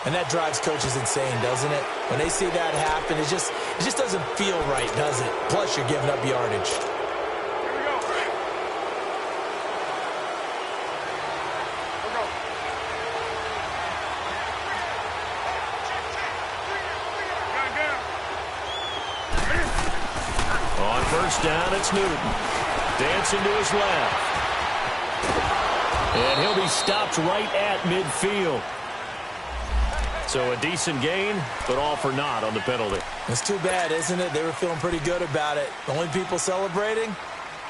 And that drives coaches insane, doesn't it? When they see that happen, it just doesn't feel right, does it? Plus, you're giving up yardage. On first down, it's Newton. Dancing to his left. And he'll be stopped right at midfield. So a decent gain, but all for naught on the penalty. It's too bad, isn't it? They were feeling pretty good about it. The only people celebrating,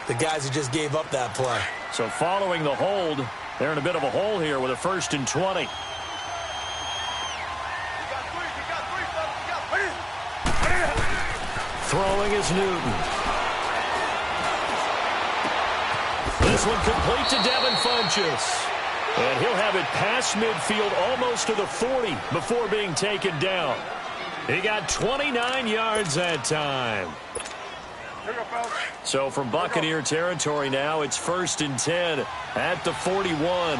the guys who just gave up that play. So following the hold, they're in a bit of a hole here with a 1st and 20. Throwing is Newton. This one complete to Devin Funchess. And he'll have it past midfield almost to the 40 before being taken down. He got 29 yards that time. So from Buccaneer territory now, it's 1st and 10 at the 41.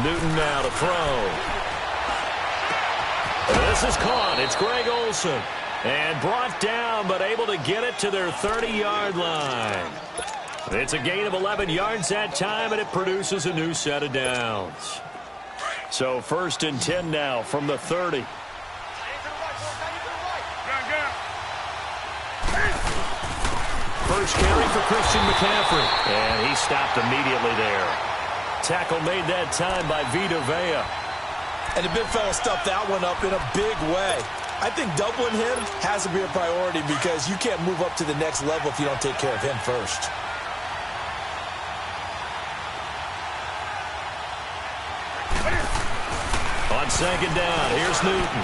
Newton now to throw. This is caught. It's Greg Olsen. And brought down, but able to get it to their 30-yard line. It's a gain of 11 yards that time, and it produces a new set of downs. So 1st and 10 now from the 30. First carry for Christian McCaffrey. And he stopped immediately there. Tackle made that time by Vita Vea. And the big fella stuffed that one up in a big way. I think doubling him has to be a priority because you can't move up to the next level if you don't take care of him first. On 2nd down, here's Newton.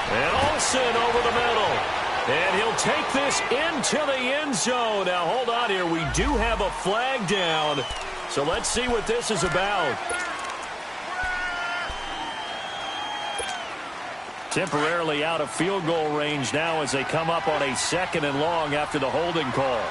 And Olsen over the middle. And he'll take this into the end zone. Now, hold on here. We do have a flag down. So let's see what this is about. Temporarily out of field goal range now as they come up on a 2nd and long after the holding call.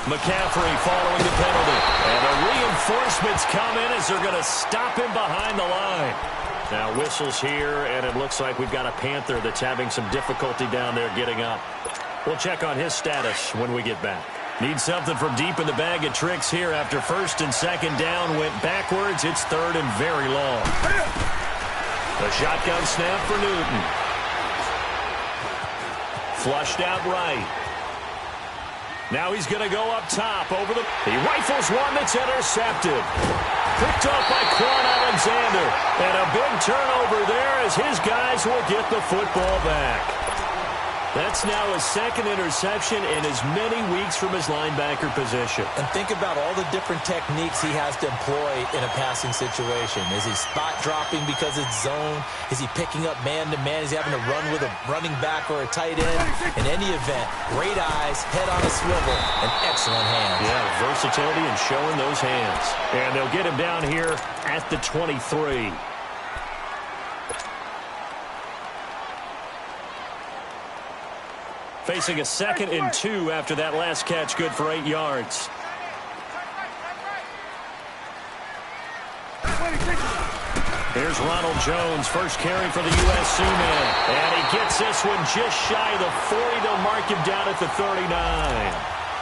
McCaffrey following the penalty. And the reinforcements come in as they're going to stop him behind the line. Now whistles here, and it looks like we've got a Panther that's having some difficulty down there getting up. We'll check on his status when we get back. Need something from deep in the bag of tricks here after 1st and 2nd down. Went backwards. It's 3rd and very long. The shotgun snap for Newton. Flushed out right. Now he's going to go up top over the... He rifles one that's intercepted. Picked up by Quan Alexander. And a big turnover there as his guys will get the football back. That's now his 2nd interception in as many weeks from his linebacker position. And think about all the different techniques he has to employ in a passing situation. Is he spot dropping because it's zone? Is he picking up man-to-man? Is he having to run with a running back or a tight end? In any event, great eyes, head on a swivel, and excellent hands. Yeah, versatility and showing those hands. And they'll get him down here at the 23. Facing a 2nd and 2 after that last catch, good for 8 yards. Here's Ronald Jones, first carry for the USC man. And he gets this one just shy of the 40. They'll mark him down at the 39.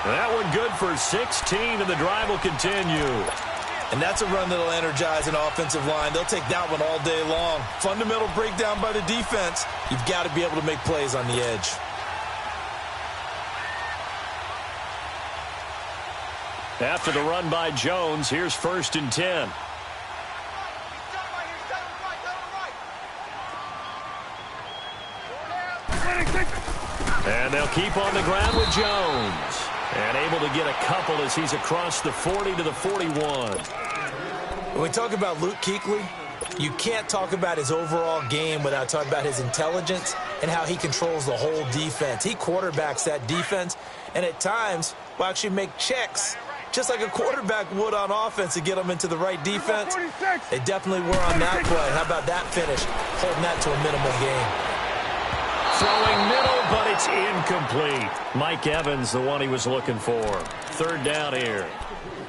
That one good for 16, and the drive will continue. And that's a run that'll energize an offensive line. They'll take that one all day long. Fundamental breakdown by the defense. You've got to be able to make plays on the edge. After the run by Jones, here's 1st and 10. And they'll keep on the ground with Jones. And able to get a couple as he's across the 40 to the 41. When we talk about Luke Kuechly, you can't talk about his overall game without talking about his intelligence and how he controls the whole defense. He quarterbacks that defense and at times will actually make checks just like a quarterback would on offense to get them into the right defense. They definitely were on that play. How about that finish? Holding that to a minimal gain. Throwing middle, but it's incomplete. Mike Evans, the one he was looking for. Third down here.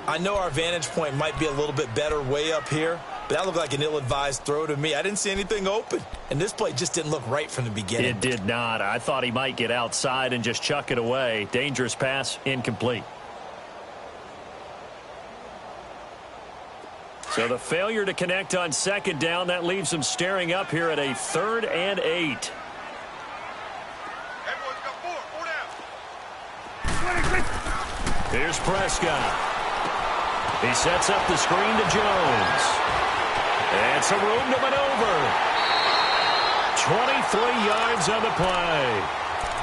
I know our vantage point might be a little bit better way up here, but that looked like an ill-advised throw to me. I didn't see anything open, and this play just didn't look right from the beginning. It did not. I thought he might get outside and just chuck it away. Dangerous pass, incomplete. So the failure to connect on second down, that leaves them staring up here at a 3rd and 8. Here's Prescott. He sets up the screen to Jones. And some room to maneuver. 23 yards on the play.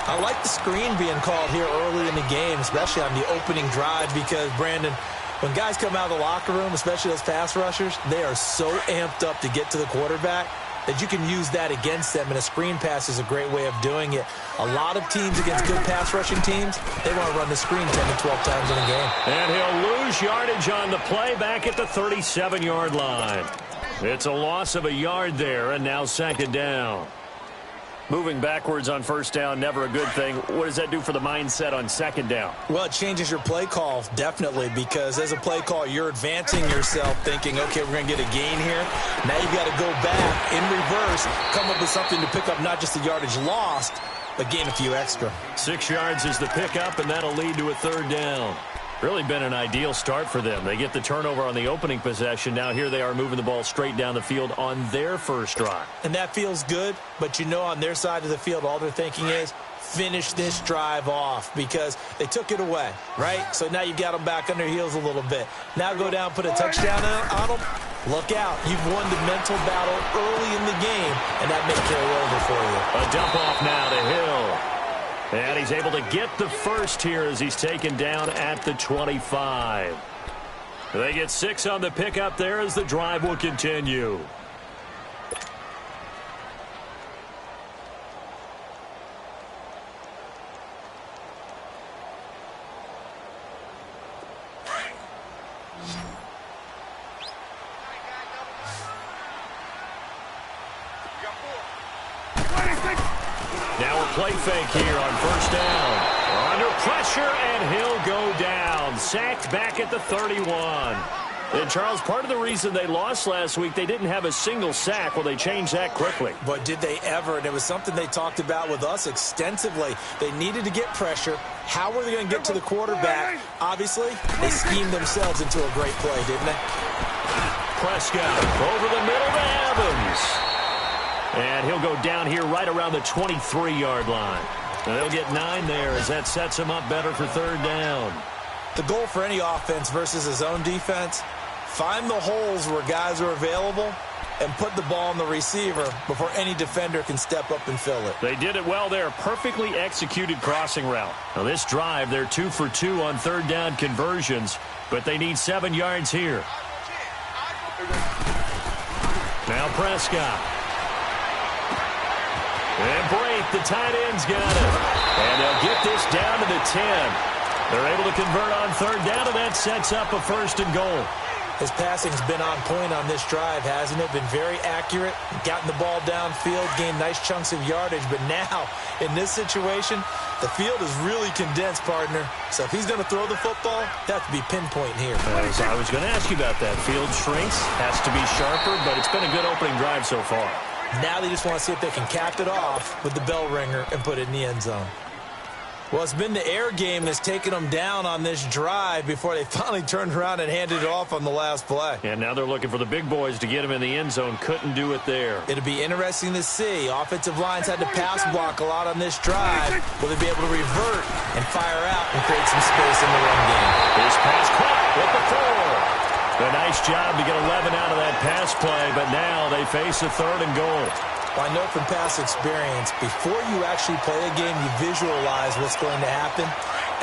I like the screen being called here early in the game, especially on the opening drive, because, Brandon, when guys come out of the locker room, especially those pass rushers, they are so amped up to get to the quarterback that you can use that against them, and a screen pass is a great way of doing it. A lot of teams against good pass rushing teams, they want to run the screen 10 to 12 times in a game. And he'll lose yardage on the play back at the 37-yard line. It's a loss of a yard there, and now second down. Moving backwards on first down, never a good thing. What does that do for the mindset on second down? Well, it changes your play call, definitely, because as a play call, you're advancing yourself thinking, okay, we're going to get a gain here. Now you've got to go back in reverse, come up with something to pick up not just the yardage lost, but gain a few extra. 6 yards is the pickup, and that'll lead to a third down. Really been an ideal start for them. They get the turnover on the opening possession. Now here they are moving the ball straight down the field on their first drive. And that feels good, but you know on their side of the field, all they're thinking is finish this drive off because they took it away, right? So now you got them back on their heels a little bit. Now go down, put a touchdown on them. Look out. You've won the mental battle early in the game, and that may carry over for you. A dump off now to Hill. And he's able to get the first here as he's taken down at the 25. They get 6 on the pickup there as the drive will continue. Now a play fake here on first down. Under pressure, and he'll go down. Sacked back at the 31. And, Charles, part of the reason they lost last week, they didn't have a single sack. Well, they changed that quickly. But did they ever? And it was something they talked about with us extensively. They needed to get pressure. How were they going to get to the quarterback? Obviously, they schemed themselves into a great play, didn't they? Prescott over the middle to Evans. And he'll go down here right around the 23-yard line. Now they'll get 9 there as that sets him up better for third down. The goal for any offense versus his own defense, find the holes where guys are available and put the ball on the receiver before any defender can step up and fill it. They did it well there. Perfectly executed crossing route. Now this drive, they're 2 for 2 on third down conversions, but they need 7 yards here. Now Prescott. And break, the tight end's got it. And they'll get this down to the 10. They're able to convert on third down, and that sets up a first and goal. His passing's been on point on this drive, hasn't it? Been very accurate, gotten the ball downfield, gained nice chunks of yardage. But now, in this situation, the field is really condensed, partner. So if he's going to throw the football, that has to be pinpoint here. I was going to ask you about that. Field shrinks, has to be sharper, but it's been a good opening drive so far. Now they just want to see if they can cap it off with the bell ringer and put it in the end zone. Well, it's been the air game that's taken them down on this drive before they finally turned around and handed it off on the last play. And now they're looking for the big boys to get him in the end zone. Couldn't do it there. It'll be interesting to see. Offensive lines had to pass block a lot on this drive. Will they be able to revert and fire out and create some space in the run game? This pass caught with the 4. A nice job to get 11 out of that pass play, but now they face a third and goal. Well, I know from past experience, before you actually play a game, you visualize what's going to happen.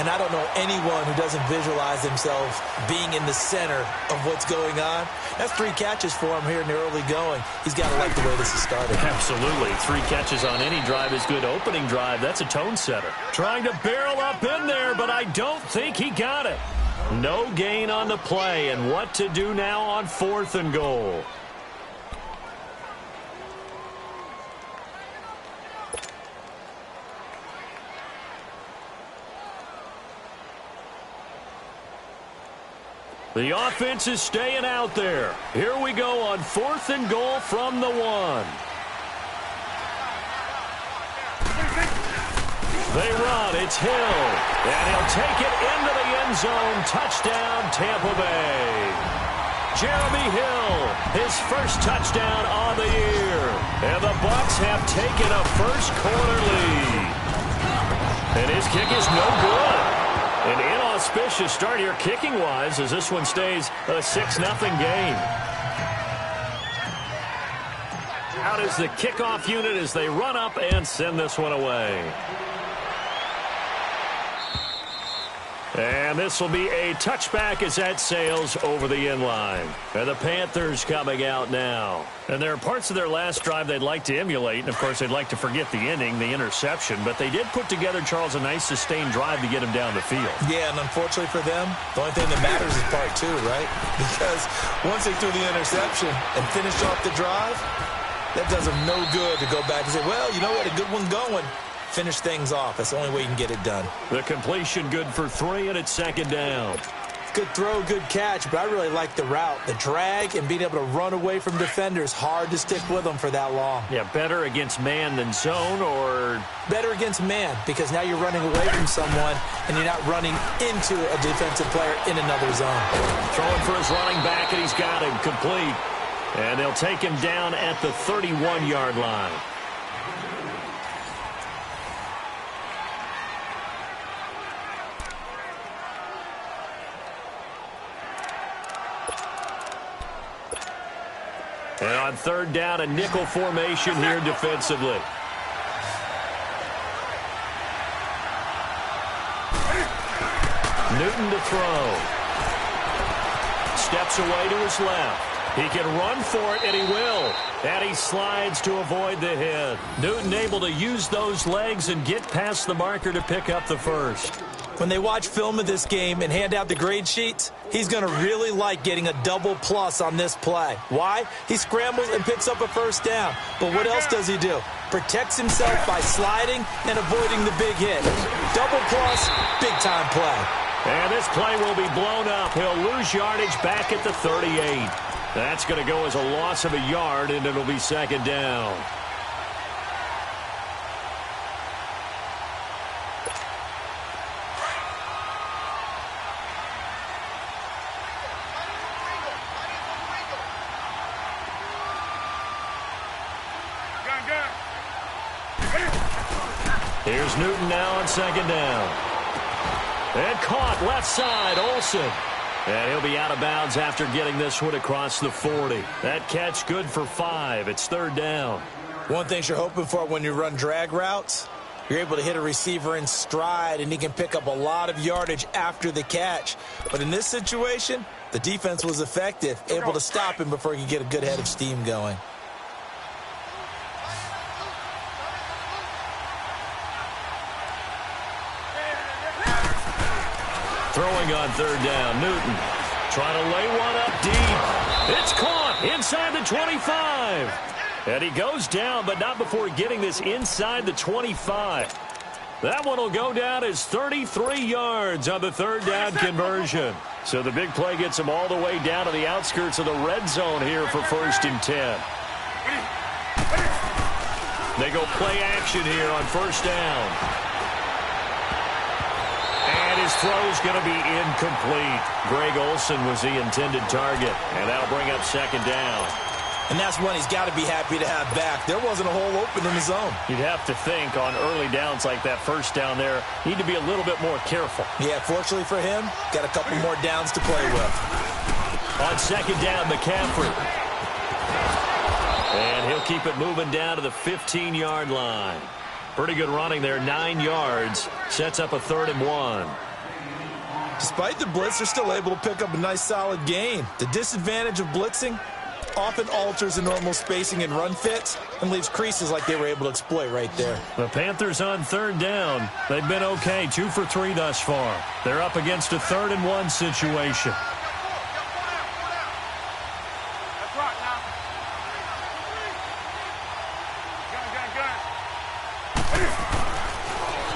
And I don't know anyone who doesn't visualize themselves being in the center of what's going on. That's 3 catches for him here in the early going. He's got to like the way this is started. Absolutely. 3 catches on any drive is good. Opening drive, that's a tone setter. Trying to barrel up in there, but I don't think he got it. No gain on the play, and what to do now on 4th and goal. The offense is staying out there. Here we go on 4th and goal from the 1. They run. It's Hill. And he'll take it into the end zone. Touchdown, Tampa Bay. Jeremy Hill, his first touchdown on the year. And the Bucs have taken a first-quarter lead. And his kick is no good. An inauspicious start here kicking-wise as this one stays a 6-0 game. Out is the kickoff unit as they run up and send this one away. And this will be a touchback as that sails over the end line. And the Panthers coming out now. And there are parts of their last drive they'd like to emulate. And, of course, they'd like to forget the inning, the interception. But they did put together, Charles, a nice sustained drive to get him down the field. Yeah, and unfortunately for them, the only thing that matters is part 2, right? Because once they threw the interception and finished off the drive, that does them no good to go back and say, well, you know what, a good one going. Finish things off. That's the only way you can get it done. The completion good for 3, and it's 2nd down. Good throw, good catch, but I really like the route. The drag and being able to run away from defenders. Hard to stick with them for that long. Yeah, better against man than zone, or? Better against man, because now you're running away from someone, and you're not running into a defensive player in another zone. Throwing for his running back, and he's got him complete. And they'll take him down at the 31-yard line. And on 3rd down, a nickel formation here defensively. Newton to throw. Steps away to his left. He can run for it, and he will. And he slides to avoid the hit. Newton able to use those legs and get past the marker to pick up the first. When they watch film of this game and hand out the grade sheets, he's going to really like getting a double plus on this play. Why? He scrambles and picks up a first down. But what else does he do? Protects himself by sliding and avoiding the big hit. Double plus, big-time play. And this play will be blown up. He'll lose yardage back at the 38. That's going to go as a loss of a yard, and it'll be 2nd down. Here's Newton now on 2nd down. And caught left side, Olsen. And he'll be out of bounds after getting this one across the 40. That catch good for 5. It's 3rd down. One thing you're hoping for when you run drag routes, you're able to hit a receiver in stride, and he can pick up a lot of yardage after the catch. But in this situation, the defense was effective, able to stop him before he could get a good head of steam going. Throwing on 3rd down, Newton trying to lay one up deep. It's caught inside the 25. And he goes down, but not before getting this inside the 25. That one will go down as 33 yards on the 3rd down conversion. So the big play gets him all the way down to the outskirts of the red zone here for 1st and 10. They go play action here on 1st down. And his throw's going to be incomplete. Greg Olsen was the intended target, and that'll bring up 2nd down. And that's one he's got to be happy to have back. There wasn't a hole open in the zone. You'd have to think on early downs like that 1st down there, need to be a little bit more careful. Yeah, fortunately for him, got a couple more downs to play with. On 2nd down, McCaffrey. And he'll keep it moving down to the 15-yard line. Pretty good running there, 9 yards. Sets up a 3rd and 1. Despite the blitz, they're still able to pick up a nice solid gain. The disadvantage of blitzing, Often alters the normal spacing and run fits and leaves creases like they were able to exploit right there. The Panthers on third down. They've been okay, 2 for 3 thus far. They're up against a 3rd and 1 situation.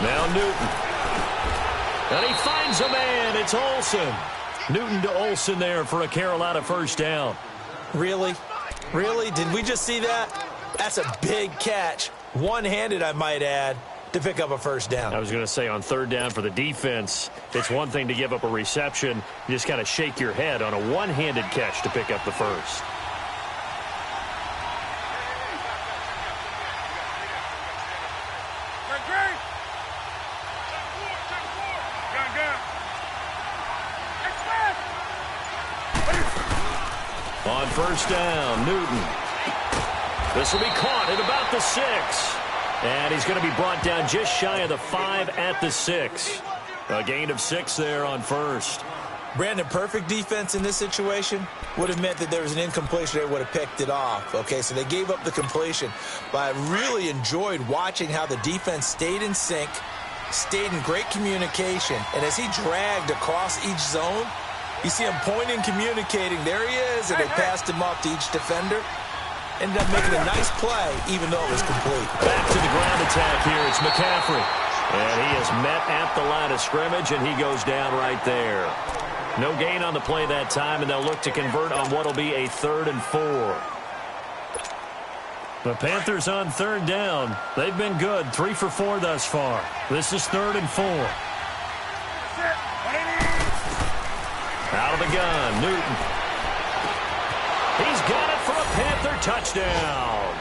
Now Newton. And he finds a man. It's Olsen. Newton to Olsen there for a Carolina first down. Really? Really? Did we just see that? That's a big catch. One-handed, I might add, to pick up a first down. I was going to say on third down for the defense, it's one thing to give up a reception. You just kind of shake your head on a one-handed catch to pick up the first. On first down, Newton. This will be caught at about the 6. And he's going to be brought down just shy of the 5 at the 6. A gain of 6 there on first. Brandon, perfect defense in this situation would have meant that there was an incompletion. They would have picked it off. Okay, so they gave up the completion. But I really enjoyed watching how the defense stayed in sync, stayed in great communication. And as he dragged across each zone, you see him pointing, communicating. There he is, and they passed him off to each defender. Ended up making a nice play, even though it was complete. Back to the ground attack here. It's McCaffrey. And he is met at the line of scrimmage, and he goes down right there. No gain on the play that time, and they'll look to convert on what will be a 3rd and 4. The Panthers on third down. They've been good, 3 for 4 thus far. This is 3rd and 4. Out of the gun, Newton. He's got it for a Panther touchdown.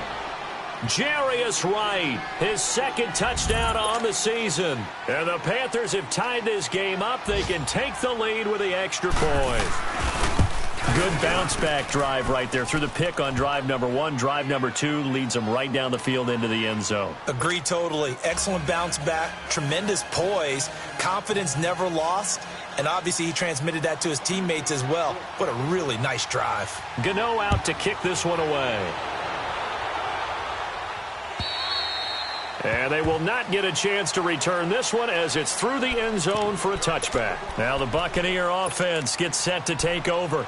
Jarius Wright, his 2nd touchdown on the season. And the Panthers have tied this game up. They can take the lead with the extra point. Good bounce-back drive right there through the pick on drive number 1. Drive number 2 leads them right down the field into the end zone. Agree totally. Excellent bounce back, tremendous poise, confidence never lost. And obviously he transmitted that to his teammates as well. What a really nice drive. Gano out to kick this one away. And they will not get a chance to return this one as it's through the end zone for a touchback. Now the Buccaneer offense gets set to take over.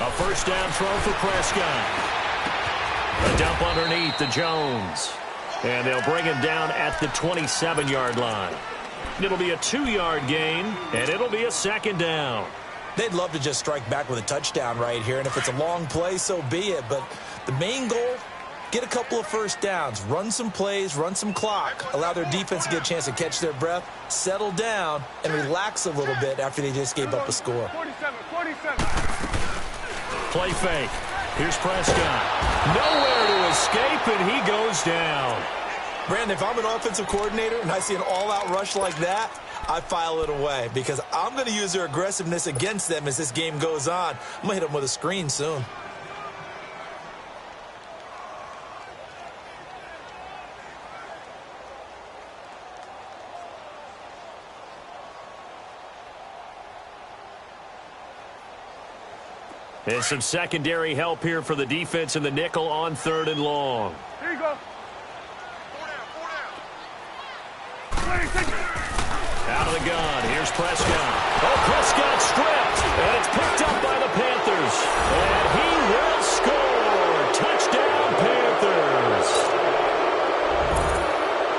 A first down throw for Prescott. A dump underneath to Jones. And they'll bring him down at the 27-yard line. It'll be a 2-yard gain, and it'll be a 2nd down. They'd love to just strike back with a touchdown right here, and if it's a long play, so be it. But the main goal, get a couple of first downs, run some plays, run some clock, allow their defense to get a chance to catch their breath, settle down, and relax a little bit after they just gave up a score. 47. Play fake. Here's Prescott. Nowhere to escape, and he goes down. Brandon, if I'm an offensive coordinator and I see an all-out rush like that, I file it away because I'm going to use their aggressiveness against them as this game goes on. I'm going to hit them with a screen soon. And some secondary help here for the defense in the nickel on 3rd and long. Here you go. Out of the gun. Here's Prescott. Oh, Prescott stripped. And it's picked up by the Panthers. And he will score. Touchdown, Panthers.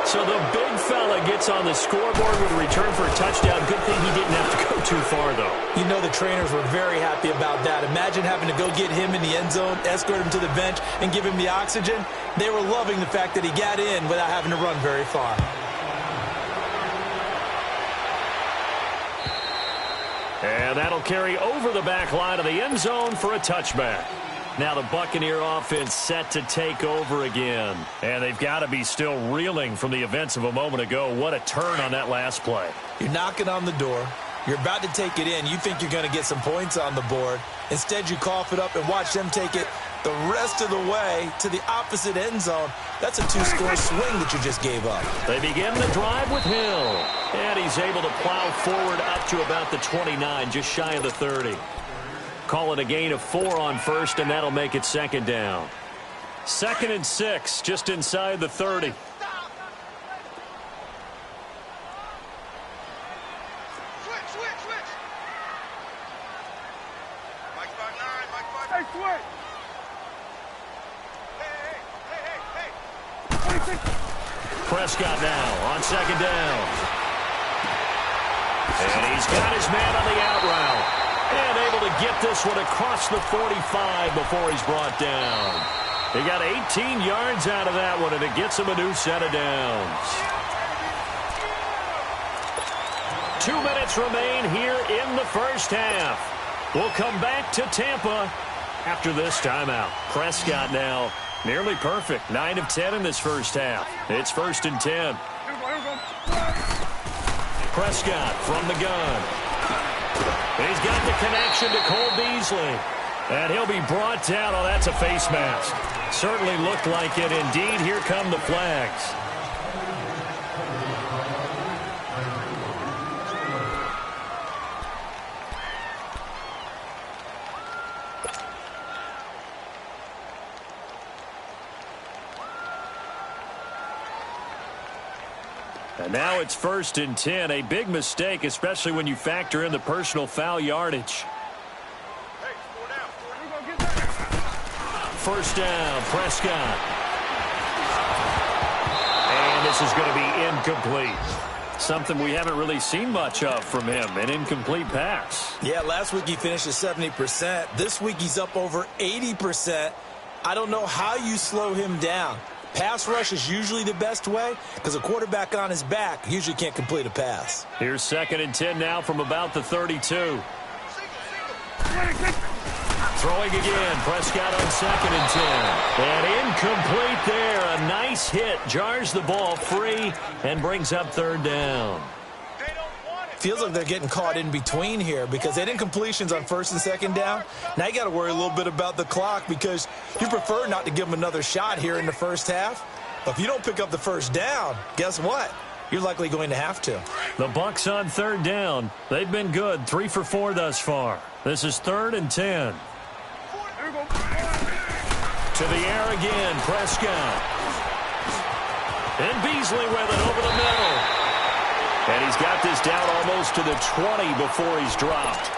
So the big fella gets on the scoreboard with a return for a touchdown. Good thing he didn't have to go too far, though. You know the trainers were very happy about that. Imagine having to go get him in the end zone, escort him to the bench, and give him the oxygen. They were loving the fact that he got in without having to run very far. And that'll carry over the back line of the end zone for a touchback. Now the Buccaneer offense set to take over again. And they've got to be still reeling from the events of a moment ago. What a turn on that last play. You're knocking on the door. You're about to take it in. You think you're going to get some points on the board. Instead, you cough it up and watch them take it the rest of the way to the opposite end zone. That's a two-score swing that you just gave up. They begin the drive with Hill. And he's able to plow forward up to about the 29, just shy of the 30. Call it a gain of 4 on first, and that'll make it second down. 2nd and 6, just inside the 30. Prescott now on 2nd down. And he's got his man on the out route. And able to get this one across the 45 before he's brought down. He got 18 yards out of that one, and it gets him a new set of downs. 2 minutes remain here in the first half. We'll come back to Tampa after this timeout. Prescott now nearly perfect. 9 of 10 in this first half. It's 1st and 10. Prescott from the gun. He's got the connection to Cole Beasley. And he'll be brought down. Oh, that's a face mask. Certainly looked like it. Indeed, here come the flags. And now it's 1st and 10. A big mistake, especially when you factor in the personal foul yardage. First down, Prescott. And this is going to be incomplete. Something we haven't really seen much of from him, an incomplete pass. Yeah, last week he finished at 70%. This week he's up over 80%. I don't know how you slow him down. Pass rush is usually the best way because a quarterback on his back usually can't complete a pass. Here's 2nd and 10 now from about the 32. Throwing again, Prescott on 2nd and 10. And incomplete there. A nice hit. Jars the ball free and brings up 3rd down. Feels like they're getting caught in between here because they had incompletions on 1st and 2nd down. Now you got to worry a little bit about the clock because you prefer not to give them another shot here in the first half. But if you don't pick up the first down, guess what? You're likely going to have to. The Bucs on 3rd down. They've been good. 3 for 4 thus far. This is 3rd and 10. To the air again, Prescott. And Beasley with it over the middle. And he's got this down almost to the 20 before he's dropped.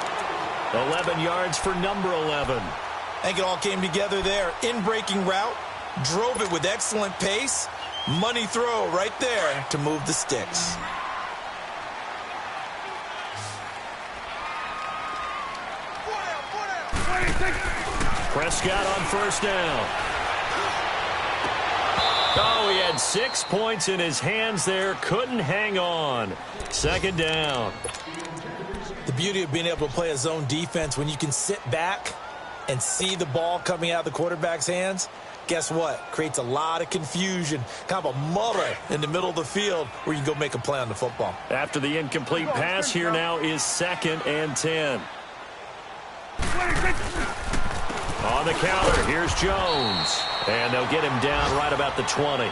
11 yards for number 11. I think it all came together there. In-breaking route. Drove it with excellent pace. Money throw right there to move the sticks. Prescott on 1st down. Oh, he had 6 points in his hands there. Couldn't hang on. 2nd down. The beauty of being able to play a zone defense when you can sit back and see the ball coming out of the quarterback's hands, guess what? Creates a lot of confusion, kind of a muddle in the middle of the field where you can go make a play on the football. After the incomplete pass, here now is 2nd and 10. On the counter, here's Jones. And they'll get him down right about the 20.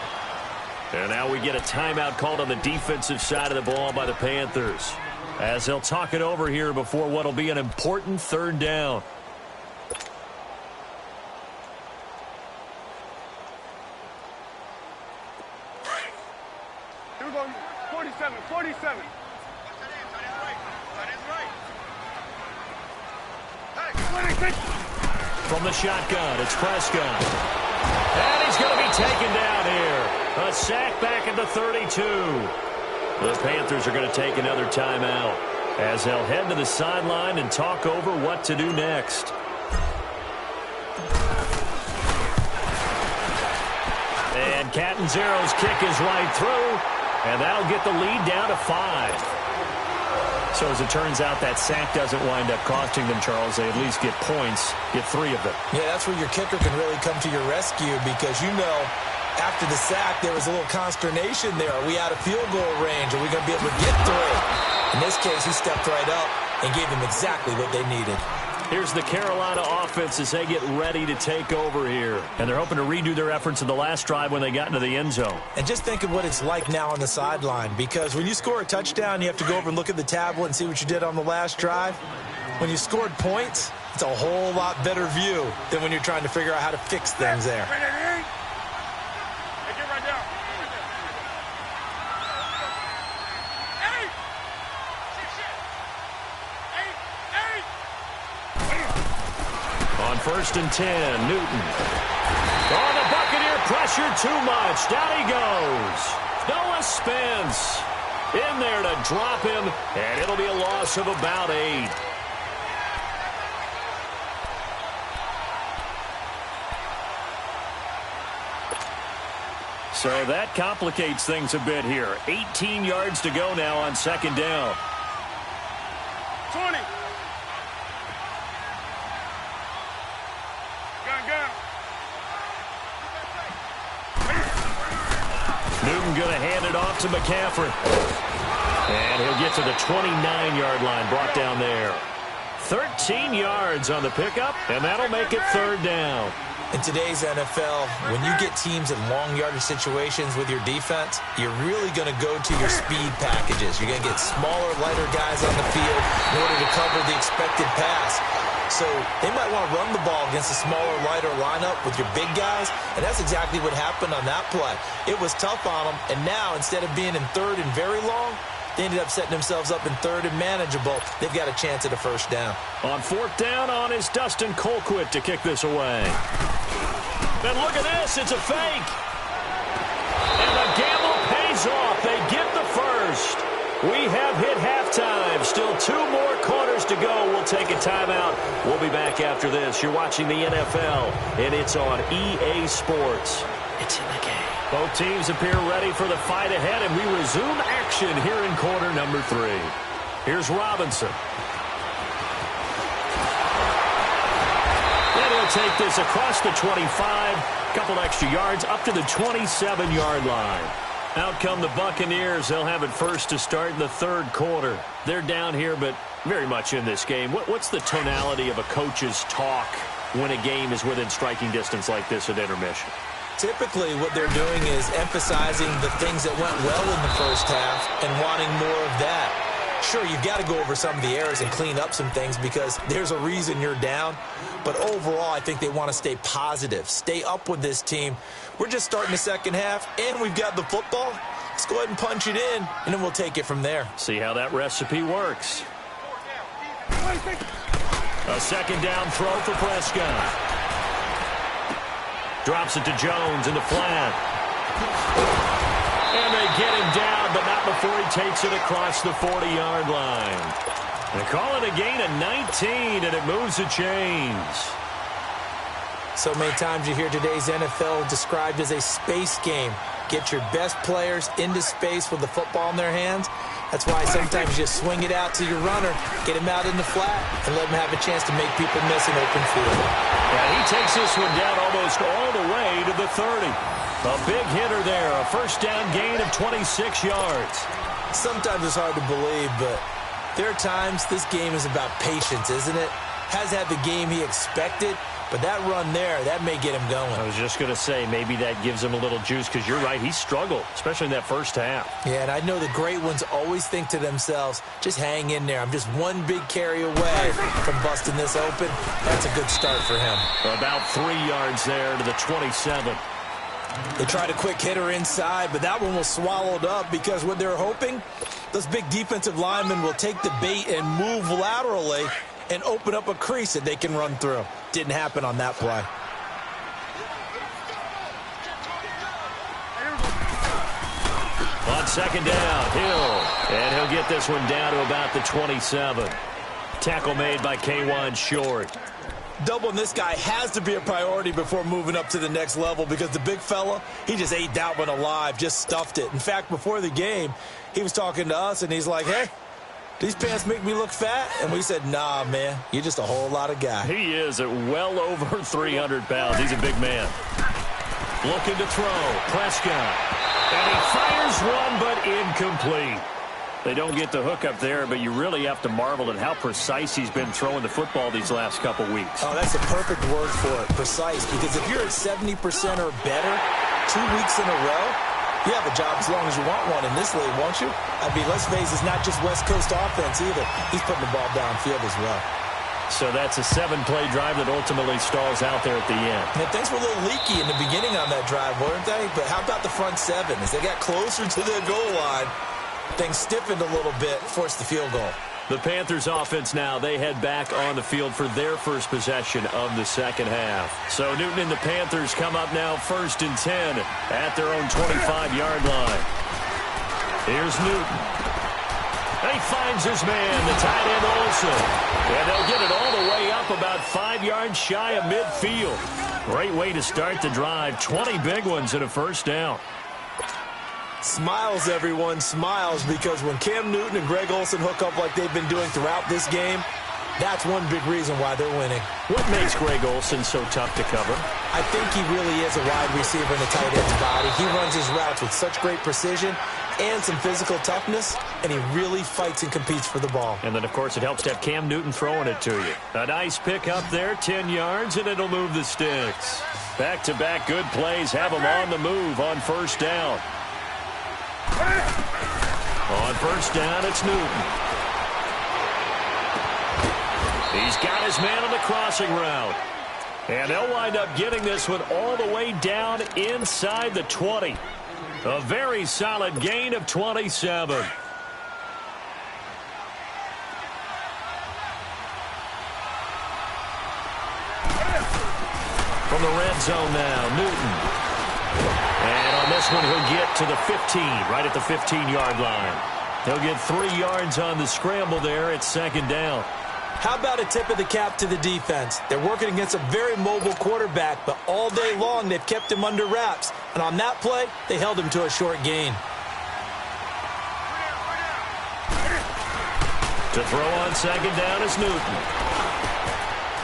And now we get a timeout called on the defensive side of the ball by the Panthers, as they'll talk it over here before what will be an important 3rd down. Here we go. 47, 47. From the shotgun, it's Prescott. And he's going to be taken down here. A sack back at the 32. The Panthers are going to take another timeout as they'll head to the sideline and talk over what to do next. And Catanzaro's kick is right through, and that'll get the lead down to 5. So as it turns out, that sack doesn't wind up costing them, Charles. They at least get points, get 3 of them. Yeah, that's where your kicker can really come to your rescue because, you know, after the sack, there was a little consternation there. Are we out of field goal range? Are we going to be able to get 3? In this case, he stepped right up and gave them exactly what they needed. Here's the Carolina offense as they get ready to take over here. And they're hoping to redo their efforts in the last drive when they got into the end zone. And just think of what it's like now on the sideline, because when you score a touchdown, you have to go over and look at the tablet and see what you did on the last drive. When you scored points, it's a whole lot better view than when you're trying to figure out how to fix things there. On 1st and 10, Newton. Oh, the Buccaneer pressure too much. Down he goes. Noah Spence in there to drop him, and it'll be a loss of about 8. So that complicates things a bit here. 18 yards to go now on 2nd down. 20. Newton going to hand it off to McCaffrey. And he'll get to the 29-yard line, brought down there. 13 yards on the pickup, and that'll make it 3rd down. In today's NFL, when you get teams in long yardage situations with your defense, you're really going to go to your speed packages. You're going to get smaller, lighter guys on the field in order to cover the expected pass. So they might want to run the ball against a smaller, lighter lineup with your big guys, and that's exactly what happened on that play. It was tough on them, and now instead of being in 3rd and very long, they ended up setting themselves up in 3rd and manageable. They've got a chance at a 1st down. On 4th down on is Dustin Colquitt to kick this away. And look at this, it's a fake. And the gamble pays off. They get the 1st. We have hit halftime. Still 2 more quarters to go. We'll take a timeout. We'll be back after this. You're watching the NFL, and it's on EA Sports. It's in the game. Both teams appear ready for the fight ahead, and we resume action here in quarter number 3. Here's Robinson. And he'll take this across the 25. Couple extra yards up to the 27-yard line. Out come the Buccaneers. They'll have it first to start in the 3rd quarter. They're down here, but very much in this game. What's the tonality of a coach's talk when a game is within striking distance like this at intermission? Typically, what they're doing is emphasizing the things that went well in the first half and wanting more of that. Sure, you've got to go over some of the errors and clean up some things because there's a reason you're down. But overall, I think they want to stay positive, stay up with this team. We're just starting the second half, and we've got the football. Let's go ahead and punch it in, and then we'll take it from there. See how that recipe works. A 2nd down throw for Prescott. Drops it to Jones in the flat. And they get him down, but not before he takes it across the 40-yard line. They call it a gain of 19, and it moves the chains. So many times you hear today's NFL described as a space game. Get your best players into space with the football in their hands. That's why sometimes you just swing it out to your runner, get him out in the flat, and let him have a chance to make people miss an open field. And he takes this one down almost all the way to the 30. A big hitter there, a 1st down gain of 26 yards. Sometimes it's hard to believe, but there are times this game is about patience, isn't it? Hasn't had the game he expected, but that run there, that may get him going. I was just going to say, maybe that gives him a little juice, because you're right, he struggled, especially in that first half. Yeah, and I know the great ones always think to themselves, just hang in there. I'm just one big carry away from busting this open. That's a good start for him. About 3 yards there to the 27. They tried a quick hitter inside, but that one was swallowed up because what they're hoping, those big defensive linemen will take the bait and move laterally and open up a crease that they can run through. Didn't happen on that play. On 2nd down, Hill. And he'll get this one down to about the 27. Tackle made by K'Wan Short. Doubling this guy has to be a priority before moving up to the next level because the big fella, he just ate that one alive, just stuffed it. In fact, before the game, he was talking to us, and he's like, hey, these pants make me look fat? And we said, nah, man, you're just a whole lot of guy. He is at well over 300 pounds. He's a big man. Looking to throw. Prescott. And he fires one, but incomplete. They don't get the hook up there, but you really have to marvel at how precise he's been throwing the football these last couple weeks. Oh, that's a perfect word for it, precise. Because if you're at 70% or better 2 weeks in a row, you have a job as long as you want one in this league, won't you? I mean, let's face it, it's not just West Coast offense either. He's putting the ball downfield as well. So that's a 7-play drive that ultimately stalls out there at the end. And things were a little leaky in the beginning on that drive, weren't they? But how about the front seven? As they got closer to the goal line, things stiffened a little bit, forced the field goal. The Panthers offense now, they head back on the field for their first possession of the second half. So Newton and the Panthers come up now 1st and 10 at their own 25-yard line. Here's Newton. And he finds his man, the tight end Olsen. And they'll get it all the way up about 5 yards shy of midfield. Great way to start the drive. 20 big ones and a first down. Smiles, everyone, smiles, because when Cam Newton and Greg Olsen hook up like they've been doing throughout this game, that's one big reason why they're winning. What makes Greg Olsen so tough to cover? I think he really is a wide receiver in the tight end's body. He runs his routes with such great precision and some physical toughness, and he really fights and competes for the ball. And then, of course, it helps to have Cam Newton throwing it to you. A nice pick up there, 10 yards, and it'll move the sticks. Back-to-back good plays have him on the move on first down. On first down, it's Newton. He's got his man on the crossing route. And they'll wind up getting this one all the way down inside the 20. A very solid gain of 27. From the red zone now, Newton. And on this one, he'll get to the 15, right at the 15-yard line. He'll get 3 yards on the scramble there at second down. How about a tip of the cap to the defense? They're working against a very mobile quarterback, but all day long they've kept him under wraps. And on that play, they held him to a short gain. To throw on second down is Newton.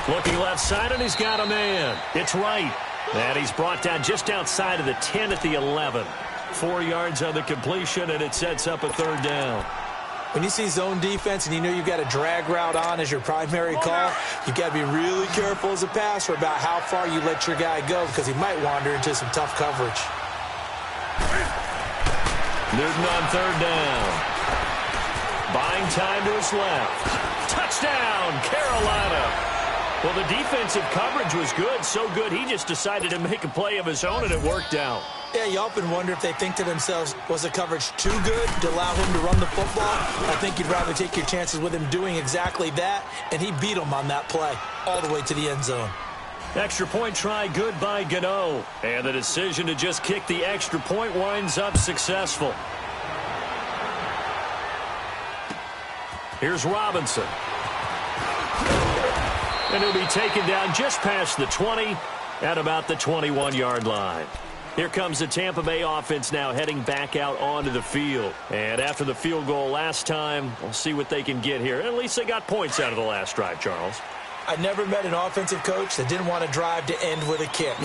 Looking left side, and he's got a man. It's right. And he's brought down just outside of the 10 at the 11. 4 yards on the completion, and it sets up a third down. When you see zone defense and you know you've got a drag route on as your primary call, you've got to be really careful as a passer about how far you let your guy go because he might wander into some tough coverage. Newton on third down. Buying time to his left. Touchdown, Carolina. Well, the defensive coverage was good, so good he just decided to make a play of his own, and it worked out. Yeah, you often wonder if they think to themselves, was the coverage too good to allow him to run the football? I think you'd rather take your chances with him doing exactly that, and he beat him on that play all the way to the end zone. Extra point try good by Gano, and the decision to just kick the extra point winds up successful. Here's Robinson. And he'll be taken down just past the 20 at about the 21-yard line. Here comes the Tampa Bay offense now heading back out onto the field. And after the field goal last time, we'll see what they can get here. At least they got points out of the last drive, Charles. I never met an offensive coach that didn't want to drive to end with a kick.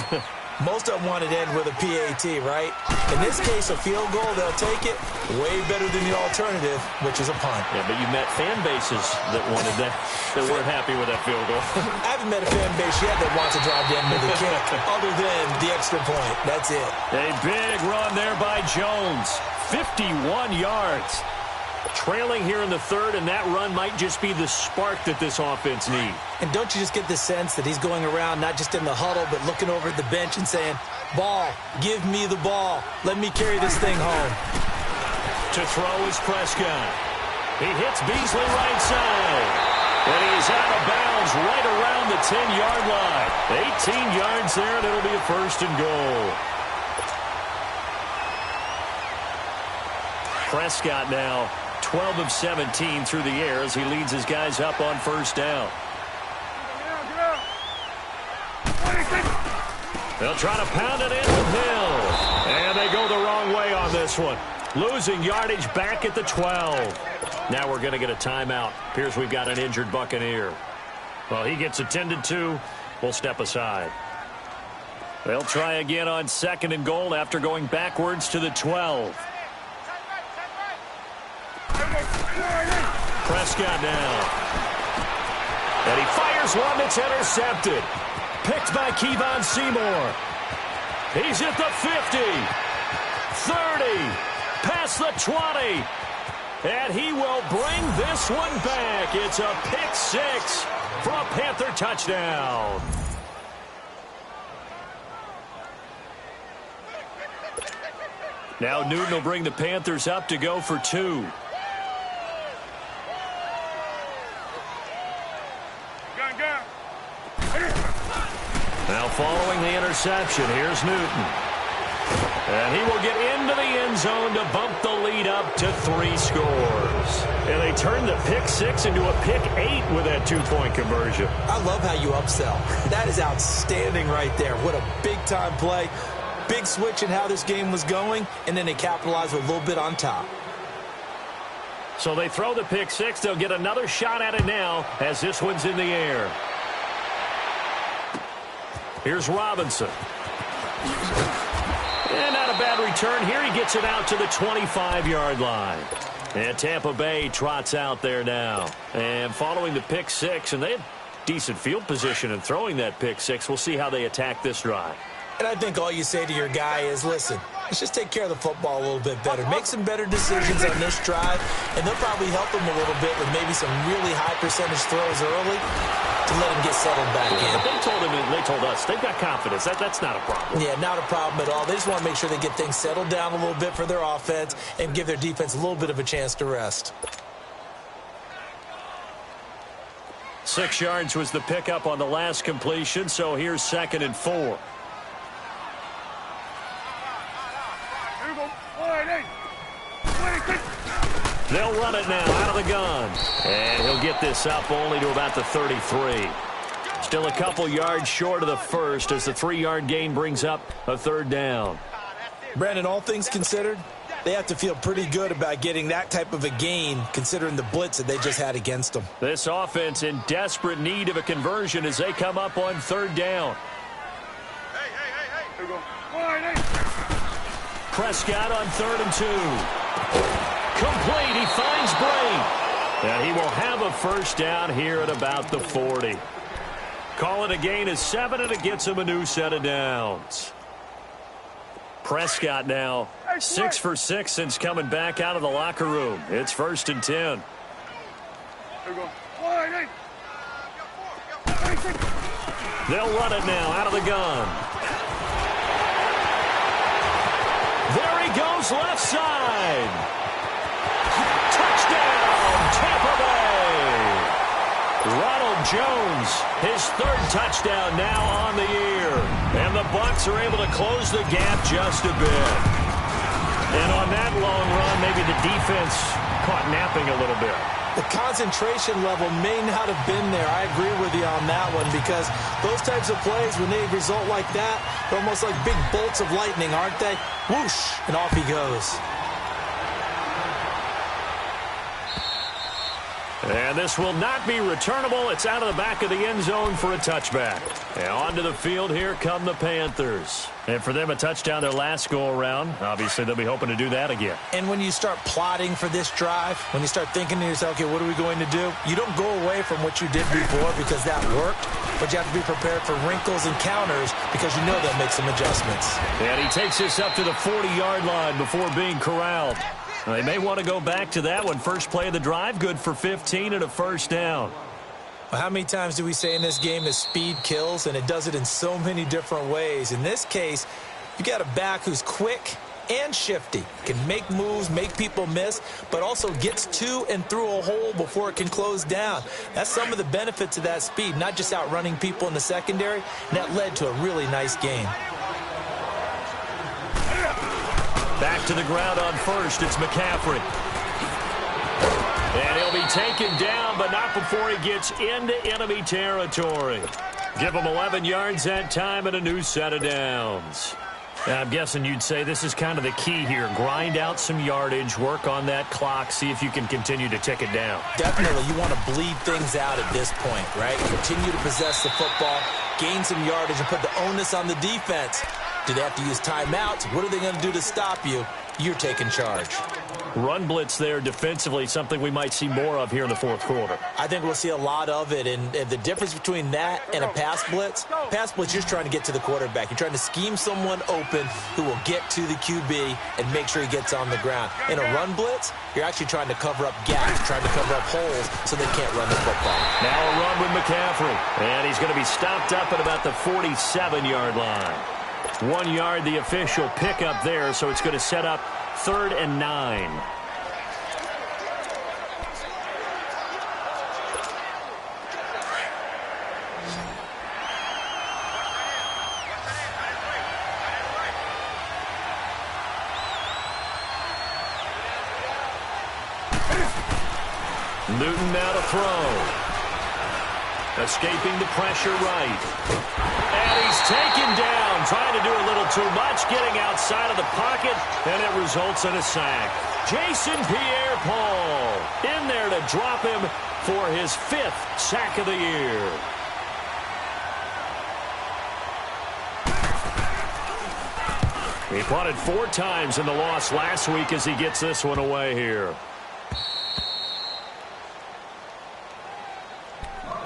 Most of them want it to end with a PAT, right? In this case, a field goal, they'll take it way better than the alternative, which is a punt. Yeah, but you met fan bases that wanted that, that weren't happy with that field goal. I haven't met a fan base yet that wants to drive to end with a kick, other than the extra point. That's it. A big run there by Jones. 51 yards. Trailing here in the third, and that run might just be the spark that this offense needs. And don't you just get the sense that he's going around not just in the huddle, but looking over at the bench and saying, ball, give me the ball. Let me carry this thing home. To throw is Prescott. He hits Beasley right side. And he's out of bounds right around the 10-yard line. 18 yards there, and it'll be a first and goal. Prescott now 12 of 17 through the air as he leads his guys up on first down. They'll try to pound it in with Hill. And they go the wrong way on this one. Losing yardage back at the 12. Now we're going to get a timeout. Appears we've got an injured Buccaneer. Well, he gets attended to. We'll step aside. They'll try again on second and goal after going backwards to the 12. Prescott now. And he fires one that's intercepted. Picked by Kevon Seymour. He's at the 50. 30. Past the 20. And he will bring this one back. It's a pick six for a Panther touchdown. Now Newton will bring the Panthers up to go for two. Now following the interception, here's Newton. And he will get into the end zone to bump the lead up to 3 scores. And they turn the pick six into a pick 8 with that 2-point conversion. I love how you upsell. That is outstanding right there. What a big-time play. Big switch in how this game was going, and then they capitalize a little bit on top. So they throw the pick six. They'll get another shot at it now as this one's in the air. Here's Robinson. And not a bad return here. He gets it out to the 25-yard line. And Tampa Bay trots out there now. And following the pick six, and they had decent field position in throwing that pick six. We'll see how they attack this drive. And I think all you say to your guy is, listen, let's just take care of the football a little bit better. Make some better decisions on this drive, and they'll probably help him a little bit with maybe some really high percentage throws early to let him get settled back in. But they told him, and they told us, they've got confidence. That's not a problem. Yeah, not a problem at all. They just want to make sure they get things settled down a little bit for their offense and give their defense a little bit of a chance to rest. 6 yards was the pickup on the last completion, so here's 2nd and 4. They'll run it now out of the gun. And he'll get this up only to about the 33. Still a couple yards short of the first as the 3-yard gain brings up a 3rd down. Brandon, all things considered, they have to feel pretty good about getting that type of a gain considering the blitz that they just had against them. This offense in desperate need of a conversion as they come up on 3rd down. Here we go. Prescott on 3rd and 2. Complete. He finds Bray. And he will have a 1st down here at about the 40. Call it a gain of 7, and it gets him a new set of downs. Prescott now 6 for 6 since coming back out of the locker room. It's 1st and 10. Here we go. They'll run it now out of the gun. There he goes left side. Touchdown, Tampa Bay. Ronald Jones, his 3rd touchdown now on the year. And the Bucs are able to close the gap just a bit. And on that long run, maybe the defense caught napping a little bit. The concentration level may not have been there. I agree with you on that one because those types of plays, when they result like that, they're almost like big bolts of lightning, aren't they? Whoosh, and off he goes. And this will not be returnable. It's out of the back of the end zone for a touchback. And onto the field, here come the Panthers. And for them, a touchdown their last go-around. Obviously, they'll be hoping to do that again. And when you start plotting for this drive, when you start thinking to yourself, okay, what are we going to do? You don't go away from what you did before because that worked, but you have to be prepared for wrinkles and counters because you know they'll make some adjustments. And he takes this up to the 40-yard line before being corralled. They may want to go back to that one. First play of the drive, good for 15 and a 1st down. Well, how many times do we say in this game that speed kills, and it does it in so many different ways? In this case, you got a back who's quick and shifty, can make moves, make people miss, but also gets to and through a hole before it can close down. That's some of the benefits of that speed, not just outrunning people in the secondary, and that led to a really nice game. Back to the ground on 1st. It's McCaffrey. And he'll be taken down, but not before he gets into enemy territory. Give him 11 yards that time and a new set of downs. Now, I'm guessing you'd say this is kind of the key here. Grind out some yardage, work on that clock, see if you can continue to tick it down. Definitely. You want to bleed things out at this point, right? Continue to possess the football, gain some yardage, and put the onus on the defense. Do they have to use timeouts? What are they going to do to stop you? you're taking charge. Run blitz there defensively, something we might see more of here in the fourth quarter. I think we'll see a lot of it, and the difference between that and a pass blitz, you're just trying to get to the quarterback. You're trying to scheme someone open who will get to the QB and make sure he gets on the ground. In a run blitz, you're actually trying to cover up gaps, trying to cover up holes so they can't run the football. Now a run with McCaffrey, and he's going to be stopped up at about the 47-yard line. 1 yard, the official pickup there, so it's going to set up 3rd and 9. Newton now to throw. Escaping the pressure right. And he's taken down, trying to do a little too much, getting outside of the pocket, and it results in a sack. Jason Pierre-Paul in there to drop him for his 5th sack of the year. He punted 4 times in the loss last week as he gets this one away here.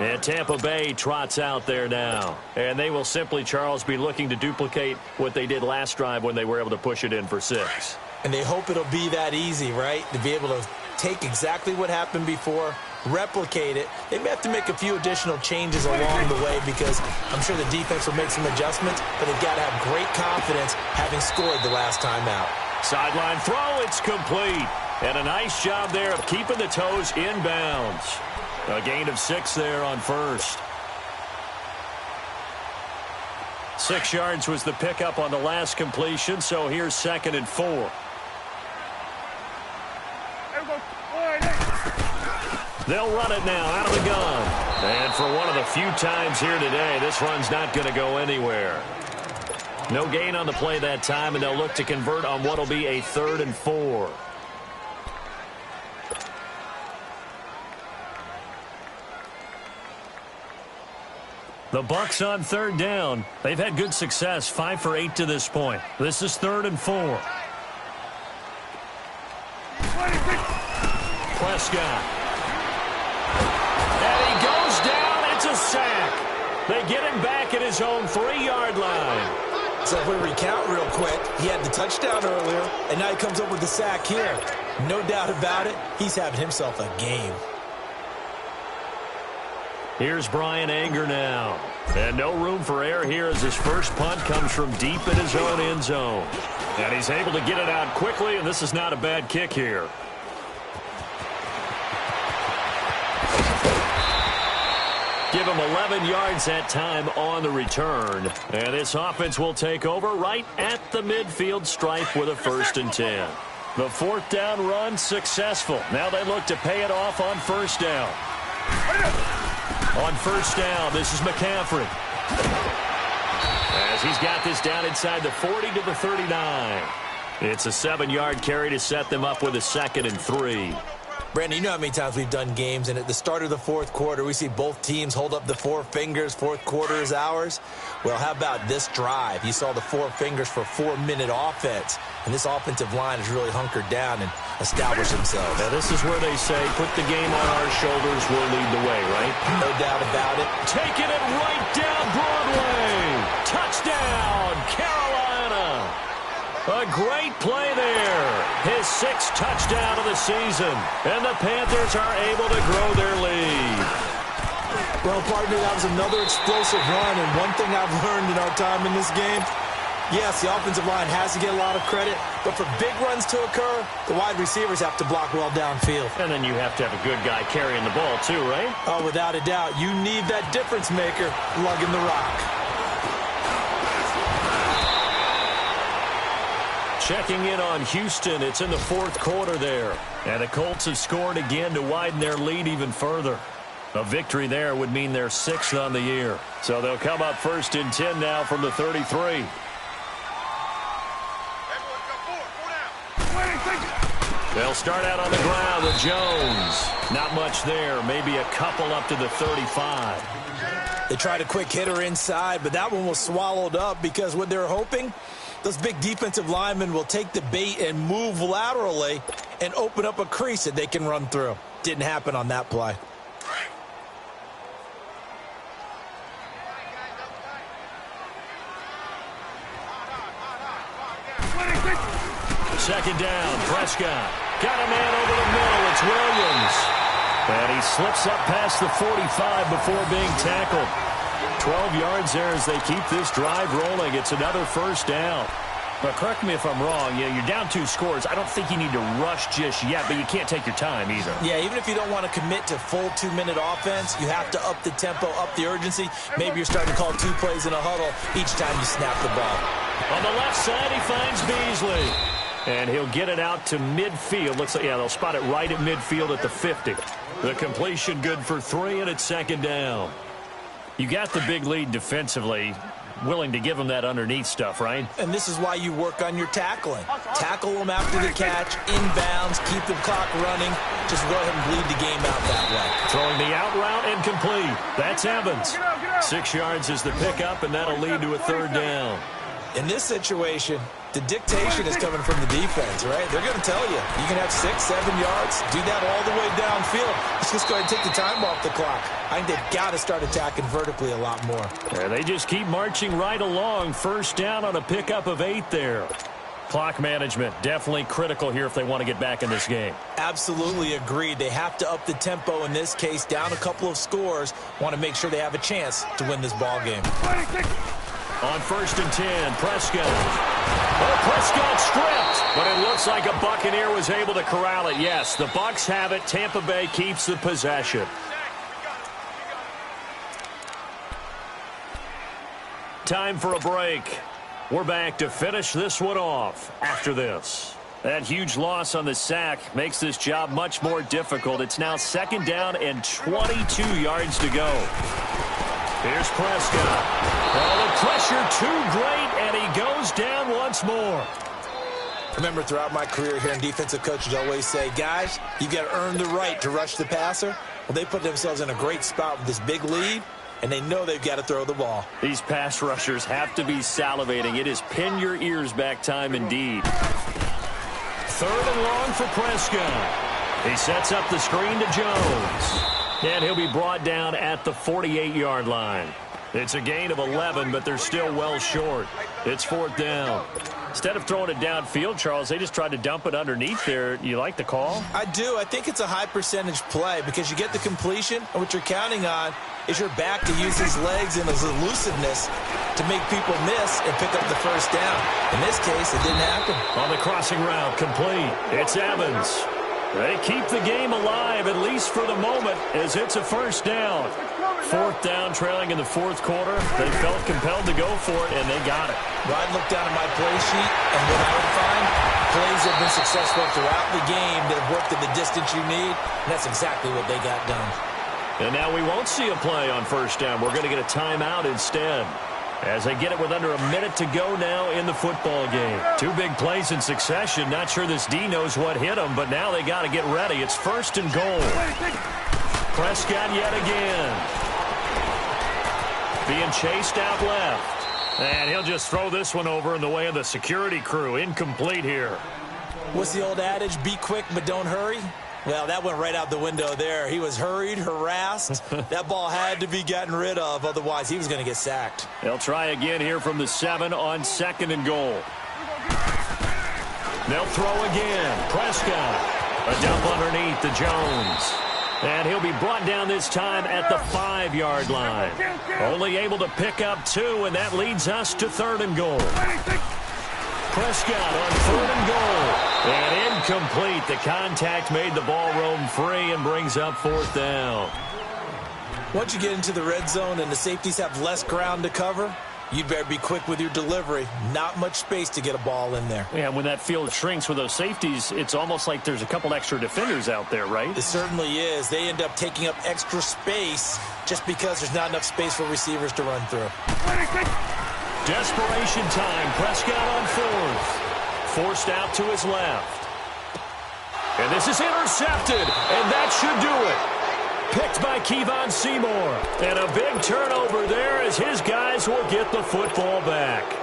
And Tampa Bay trots out there now. And they will simply, Charles, be looking to duplicate what they did last drive when they were able to push it in for 6. And they hope it'll be that easy, right? To be able to take exactly what happened before, replicate it. They may have to make a few additional changes along the way because I'm sure the defense will make some adjustments, but they've got to have great confidence having scored the last time out. Sideline throw, it's complete. And a nice job there of keeping the toes inbounds. A gain of 6 there on first. 6 yards was the pickup on the last completion, so here's 2nd and 4. They'll run it now out of the gun. And for one of the few times here today, this run's not going to go anywhere. No gain on the play that time, and they'll look to convert on what will be a 3rd and 4. The Bucs on 3rd down. They've had good success, 5 for 8 to this point. This is 3rd and 4. Prescott. And he goes down. It's a sack. They get him back at his own 3-yard line. So if we recount real quick, he had the touchdown earlier, and now he comes up with the sack here. No doubt about it, he's having himself a game. Here's Brian Anger now. And no room for error here as his first punt comes from deep in his own end zone. And he's able to get it out quickly, and this is not a bad kick here. Give him 11 yards that time on the return. And this offense will take over right at the midfield stripe with a 1st and 10. The 4th down run successful. Now they look to pay it off on 1st down. On 1st down, this is McCaffrey. As he's got this down inside the 40 to the 39. It's a 7-yard carry to set them up with a 2nd and 3. Brandon, you know how many times we've done games, and at the start of the 4th quarter, we see both teams hold up the 4 fingers, 4th quarter is ours. Well, how about this drive? You saw the 4 fingers for 4-minute offense, and this offensive line has really hunkered down and established themselves. Now, this is where they say, put the game on our shoulders, we'll lead the way, right? No doubt about it. Taking it right down Broadway. Touchdown, Carolina. A great play there. His 6th touchdown of the season. And the Panthers are able to grow their lead. Well, partner, that was another explosive run. And one thing I've learned in our time in this game, yes, the offensive line has to get a lot of credit. But for big runs to occur, the wide receivers have to block well downfield. And then you have to have a good guy carrying the ball too, right? Oh, without a doubt. You need that difference maker lugging the rock. Checking in on Houston. It's in the 4th quarter there. And the Colts have scored again to widen their lead even further. A victory there would mean they're 6th on the year. So they'll come up 1st and 10 now from the 33. They'll start out on the ground with Jones. Not much there. Maybe a couple up to the 35. They tried a quick hitter inside, but that one was swallowed up because what they're hoping, those big defensive linemen will take the bait and move laterally and open up a crease that they can run through. Didn't happen on that play. Second down, Prescott. Got a man over the middle. It's Williams. And he slips up past the 45 before being tackled. 12 yards there as they keep this drive rolling. It's another first down. But correct me if I'm wrong. You're down 2 scores. I don't think you need to rush just yet, but you can't take your time either. Yeah, even if you don't want to commit to full 2-minute offense, you have to up the tempo, up the urgency. Maybe you're starting to call 2 plays in a huddle each time you snap the ball. On the left side, he finds Beasley. And he'll get it out to midfield. Looks like, yeah, they'll spot it right at midfield at the 50. The completion good for 3, and it's second down. You got the big lead defensively. Willing to give them that underneath stuff, right? And this is why you work on your tackling. Tackle them after the catch, inbounds, keep the clock running. Just go ahead and bleed the game out that way. Throwing the out route and complete. That's Evans. 6 yards is the pickup, and that'll lead to a third down. In this situation, the dictation is coming from the defense, right? They're going to tell you, you can have 6, 7 yards, do that all the way downfield. Let's just go ahead and take the time off the clock. I think they've got to start attacking vertically a lot more. Yeah, they just keep marching right along. First down on a pickup of 8 there. Clock management, definitely critical here if they want to get back in this game. Absolutely agreed. They have to up the tempo in this case, down a couple of scores. Want to make sure they have a chance to win this ball game. On 1st and 10, Prescott. Oh, Prescott stripped, but it looks like a Buccaneer was able to corral it. Yes, the Bucs have it. Tampa Bay keeps the possession. Time for a break. We're back to finish this one off after this. That huge loss on the sack makes this job much more difficult. It's now second down and 22 yards to go. Here's Prescott. Oh, the pressure too great, and he goes down once more. Remember, throughout my career here in defensive coaches always say, guys, you got to earn the right to rush the passer. Well, they put themselves in a great spot with this big lead, and they know they've got to throw the ball. These pass rushers have to be salivating. It is pin your ears back time indeed. 3rd and long for Prescott. He sets up the screen to Jones. And he'll be brought down at the 48-yard line. It's a gain of 11, but they're still well short. It's 4th down. Instead of throwing it downfield, Charles, they just tried to dump it underneath there. You like the call? I do. I think it's a high-percentage play because you get the completion, and what you're counting on is your back to use his legs and his elusiveness to make people miss and pick up the first down. In this case, it didn't happen. On the crossing route, complete. It's Evans. They keep the game alive, at least for the moment, as it's a first down. 4th down, trailing in the 4th quarter. They felt compelled to go for it, and they got it. Well, I looked down at my play sheet, and what I would find, plays have been successful throughout the game that have worked at the distance you need, and that's exactly what they got done. And now we won't see a play on first down. We're going to get a timeout instead. As they get it with under a minute to go now in the football game. 2 big plays in succession. Not sure this D knows what hit them, but now they got to get ready. It's 1st and goal. Prescott yet again. Being chased out left. And he'll just throw this one over in the way of the security crew. Incomplete here. What's the old adage? Be quick, but don't hurry. Well, that went right out the window there. He was hurried, harassed. That ball had to be gotten rid of. Otherwise, he was going to get sacked. They'll try again here from the 7 on 2nd and goal. They'll throw again. Prescott. A dump underneath to Jones. And he'll be brought down this time at the 5-yard line. Only able to pick up 2, and that leads us to 3rd and goal. Prescott on 3rd and goal. And incomplete. The contact made the ball roam free and brings up 4th down. Once you get into the red zone and the safeties have less ground to cover, you'd better be quick with your delivery. Not much space to get a ball in there. Yeah, when that field shrinks with those safeties, it's almost like there's a couple extra defenders out there, right? It certainly is. They end up taking up extra space just because there's not enough space for receivers to run through. Desperation time. Prescott on 4th. Forced out to his left. And this is intercepted, and that should do it. Picked by Kevon Seymour. And a big turnover there as his guys will get the football back.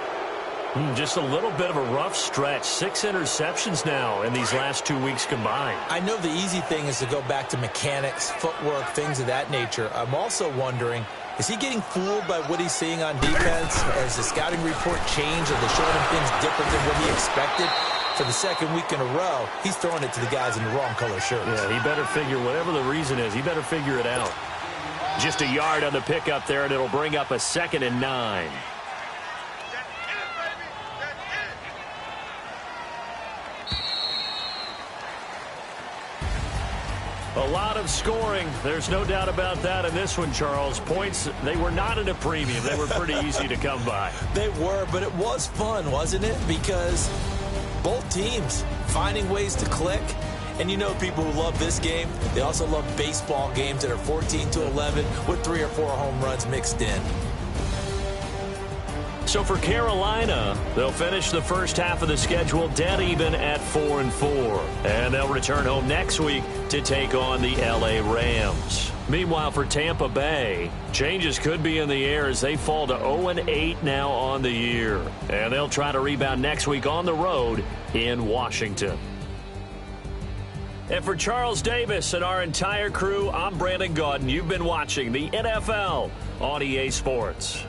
Just a little bit of a rough stretch. 6 interceptions now in these last 2 weeks combined. I know the easy thing is to go back to mechanics, footwork, things of that nature. I'm also wondering, is he getting fooled by what he's seeing on defense? Has the scouting report changed? Are they showing him things different than what he expected? For the second week in a row, he's throwing it to the guys in the wrong color shirts. Yeah, he better figure, whatever the reason is, he better figure it out. Just a yard on the pickup there, and it'll bring up a 2nd and 9. A lot of scoring. There's no doubt about that in this one, Charles. Points, they were not at a premium. They were pretty easy to come by. They were, but it was fun, wasn't it? Because both teams finding ways to click. And you know people who love this game, they also love baseball games that are 14-11 with 3 or 4 home runs mixed in. So for Carolina, they'll finish the first half of the schedule dead even at 4-4. And they'll return home next week to take on the L.A. Rams. Meanwhile, for Tampa Bay, changes could be in the air as they fall to 0-8 now on the year. And they'll try to rebound next week on the road in Washington. And for Charles Davis and our entire crew, I'm Brandon Gaudin. You've been watching the NFL on EA Sports.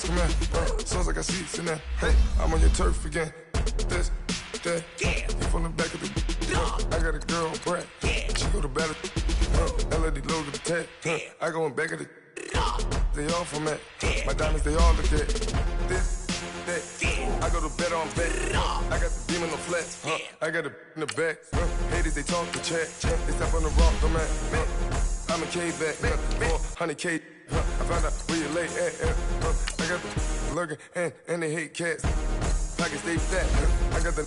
come in. Sounds like I see it in there. Hey, I'm on your turf again. This, that, you from the back of the. I got a girl, Brett. She go to battle. LED logo the tag. I go in back of the. They all from it. My diamonds, they all look at. This, that. I go to bed on bed. I got the demon on flats. I got it in the back. Haters, they talk to chat. They step on the rock, I'm at. I'm a K-back. 400K. I found out where you lay at. I got the lurking and they hate cats. Pockets stay fat. I got the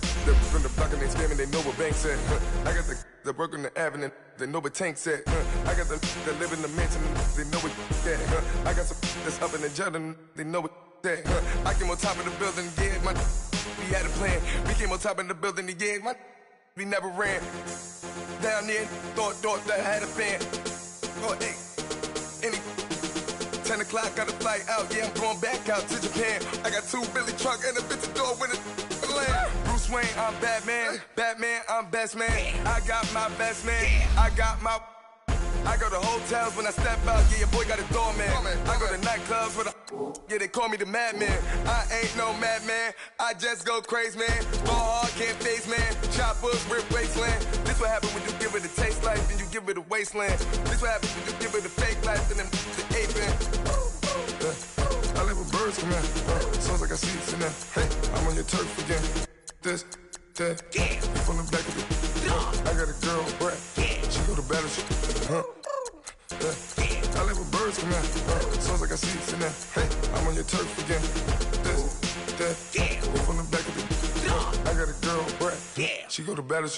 from the block and they scamming, they know what banks at. I got the work on the avenue, they know what tanks at. I got the live in the mansion, they know what that. I got some that's up in the Jordan, they know what that. I came on top of the building, yeah, we had a plan. We came on top of the building, yeah, we never ran. Down there, thought that I had a fan. Oh, hey, any 10 o'clock, got a flight out, yeah, I'm going back out to Japan. I got 2 Billy truck and a bitch door with a land. Bruce Wayne, I'm Batman. Batman, I'm best man. I got my best man. I go to hotels when I step out, yeah, your boy got a doorman. I go to nightclubs with yeah, they call me the madman. I ain't no madman, I just go crazy, man. Go hard, can't face, man. Choppers, rip wasteland. This what happen when you give it a taste life, then you give it a wasteland. This what happens when you give it a fake life, and then the aping. I live with birds come in. Sounds like I see it in there. Hey, I'm on your turf again. This, that, you from the back of the. I got a girl, Brett. She go to battle. I live with birds come in. Sounds like I see it in there. Hey, I'm on your turf again. This, that, you from the back of the. I got a girl, Brett. She go to battle.